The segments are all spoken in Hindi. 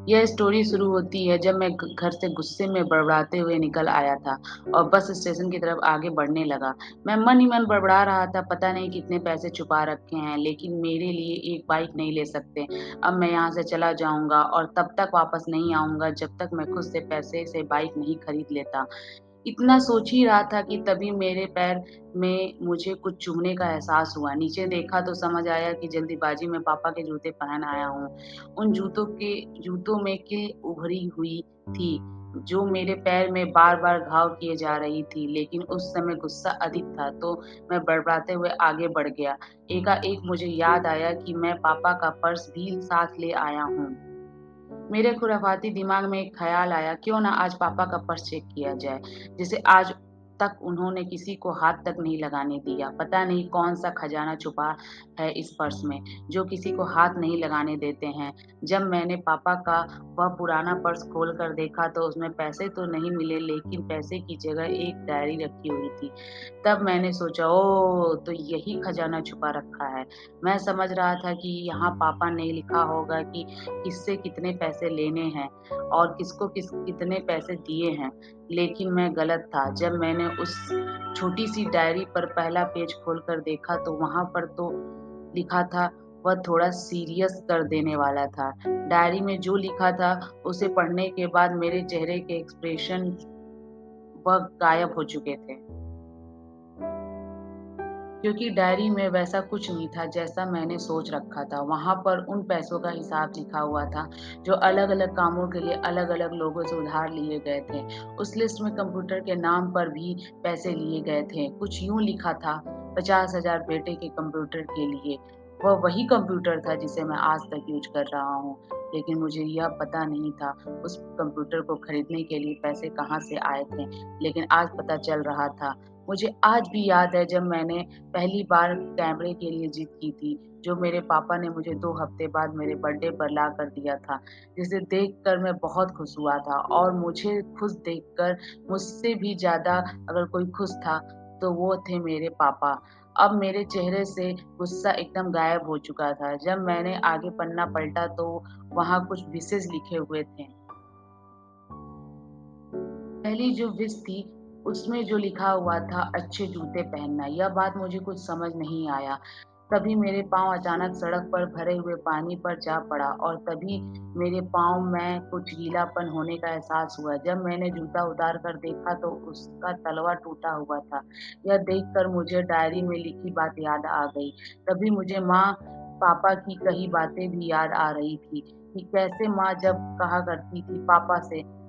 यह स्टोरी शुरू होती है जब मैं घर से गुस्से में बड़बड़ाते हुए निकल आया था और बस स्टेशन की तरफ आगे बढ़ने लगा। मैं मन ही मन बड़बड़ा रहा था, पता नहीं कितने पैसे छुपा रखे हैं, लेकिन मेरे लिए एक बाइक नहीं ले सकते। अब मैं यहाँ से चला जाऊँगा और तब तक वापस नहीं आऊँगा जब तक मैं खुद से पैसे से बाइक नहीं खरीद लेता। इतना सोच ही रहा था कि तभी मेरे पैर में मुझे कुछ चुभने का एहसास हुआ। नीचे देखा तो समझ आया कि जल्दीबाजी में पापा के जूते पहन आया हूँ। उन जूतों में कील उभरी हुई थी, जो मेरे पैर में बार-बार घाव किए जा रही थी। लेकिन उस समय गुस्सा अधिक था, तो मैं बड़बड़ाते हुए आगे बढ़ गया। एकाएक मुझे याद आया कि मैं पापा का पर्स भी साथ ले आया हूँ। मेरे खुराफाती दिमाग में एक ख़्याल आया, क्यों ना आज पापा का पर्स चेक किया जाए, जिसे आज तक उन्होंने किसी को हाथ तक नहीं लगाने दिया। पता नहीं कौन-सा खजाना छुपा है इस पर्स में, जो किसी को हाथ नहीं लगाने देते हैं। जब मैंने पापा का वह पुराना पर्स खोल कर देखा तो उसमें पैसे तो नहीं मिले, लेकिन पैसे की जगह एक डायरी रखी हुई थी। तब मैंने सोचा, ओह! तो यही खजाना छुपा रखा है। मैं समझ रहा था कि यहाँ पापा ने लिखा होगा कि किससे कितने पैसे लेने हैं और किसको कितने पैसे दिए हैं, लेकिन मैं गलत था। जब मैंने उस छोटी-सी डायरी पर पहला पेज खोलकर देखा तो वहाँ पर तो लिखा था, वह थोड़ा सीरियस कर देने वाला था। डायरी में जो लिखा था उसे पढ़ने के बाद मेरे चेहरे के एक्सप्रेशन वह गायब हो चुके थे। क्योंकि डायरी में वैसा कुछ नहीं था जैसा मैंने सोच रखा था। वहाँ पर उन पैसों का हिसाब लिखा हुआ था, जो अलग-अलग कामों के लिए अलग-अलग लोगों से उधार लिए गए थे। उस लिस्ट में कंप्यूटर के नाम पर भी पैसे लिए गए थे। कुछ यूँ लिखा था, 50,000 बेटे के कंप्यूटर के लिए। वह वही कंप्यूटर था जिसे मैं आज तक यूज़ कर रहा हूँ। लेकिन मुझे यह पता नहीं था उस कंप्यूटर को खरीदने के लिए पैसे कहाँ से आए थे। लेकिन आज पता चल रहा था। मुझे आज भी याद है जब मैंने पहली बार कैमरे के लिए ज़िद की थी, जो मेरे पापा ने मुझे 2 हफ्ते बाद मेरे बर्थडे पर ला कर दिया था, जिसे देखकर मैं बहुत खुश हुआ था और मुझे खुश देखकर मुझसे भी ज़्यादा अगर कोई खुश था, तो वो थे मेरे पापा। अब मेरे चेहरे से गुस्सा एकदम गायब हो चुका था। जब मैंने आगे पन्ना पलटा तो वहाँ कुछ विशेष लिखे हुए थे। पहली जो विश थी, उसमें जो लिखा हुआ था अच्छे जूते पहनना, यह बात मुझे कुछ समझ नहीं आया। तभी मेरे पाँव अचानक सड़क पर भरे हुए पानी पर जा पड़ा और तभी मेरे पाँव में कुछ गीलापन होने का एहसास हुआ। जब मैंने जूता उतार कर देखा तो उसका तलवा टूटा हुआ था। यह देखकर मुझे डायरी में लिखी बात याद आ गई। तभी मुझे माँ पापा की कही बातें भी याद आ रही थी कि कैसे माँ जब कहा करती थी पापा से,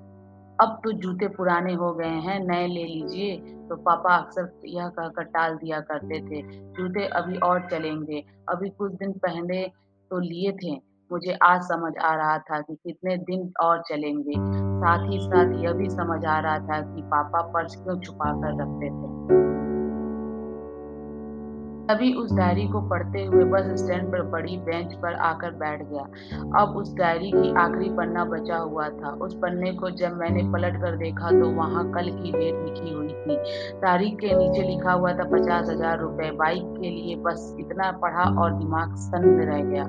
अब तो जूते पुराने हो गए हैं, नए ले लीजिए, तो पापा अक्सर यह कहकर टाल दिया करते थे, जूते अभी और चलेंगे, अभी कुछ दिन पहले तो लिए थे। मुझे आज समझ आ रहा था कि कितने दिन और चलेंगे। साथ ही साथ यह भी समझ आ रहा था कि पापा पर्स क्यों छुपा कर रखते थे। तभी उस डायरी को पढ़ते हुए बस स्टैंड पर पड़ी बेंच पर आकर बैठ गया। अब उस डायरी की आखिरी पन्ना बचा हुआ था। उस पन्ने को जब मैंने पलट कर देखा तो वहाँ कल की डेट लिखी हुई थी। तारीख के नीचे लिखा हुआ था 50,000 रुपए। बाइक के लिए बस इतना पढ़ा और दिमाग सन्न रह गया।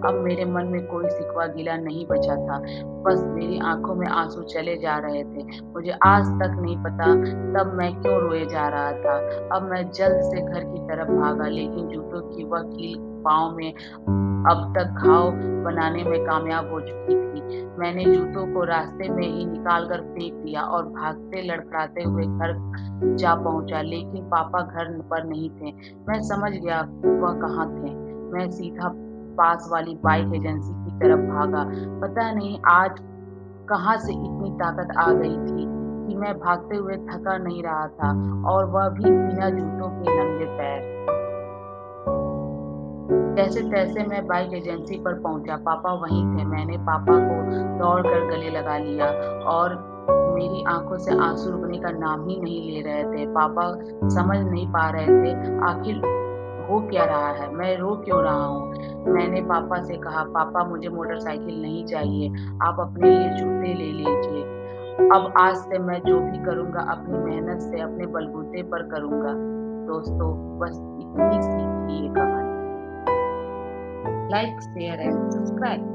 अब मेरे मन में कोई शिकवा गिला नहीं बचा था। बस मेरी आँखों में आँसू चले जा रहे थे। मुझे आज तक नहीं पता तब मैं क्यों रोए जा रहा था। अब मैं जल्द से घर की तरफ भागा, लेकिन जूतों की वह कील पाँव में अब तक घाव बनाने में कामयाब हो चुकी थी। मैंने जूतों को रास्ते में ही निकाल कर फेंक दिया और भागते लड़खड़ाते हुए घर जा पहुँचा, लेकिन पापा घर पर नहीं थे। मैं समझ गया वह कहाँ थे। मैं सीधा पास वाली बाइक एजेंसी की तरफ भागा। पता नहीं आज कहाँ से इतनी ताकत आ गई थी कि मैं भागते हुए थका नहीं रहा था और वह भी बिना जूतों के नंगे पैर। जैसे-तैसे मैं बाइक एजेंसी पर पहुँचा, पापा वहीं थे। मैंने पापा को दौड़कर गले लगा लिया और मेरी आँखों से आँसू रुकने का नाम ही नहीं ले रहे थे। पापा समझ नहीं पा रहे थे, आखिर हो क्या रहा है? मैं रो क्यों रहा हूँ? मैंने पापा से कहा, "पापा मुझे मोटरसाइकिल नहीं चाहिए, आप अपने लिए जूते ले लीजिए। अब आज से मैं जो भी करूँगा अपनी मेहनत से अपने बलबूते पर करूँगा।" दोस्तों, बस इतनी सी थी ये कहानी। Like, share and subscribe.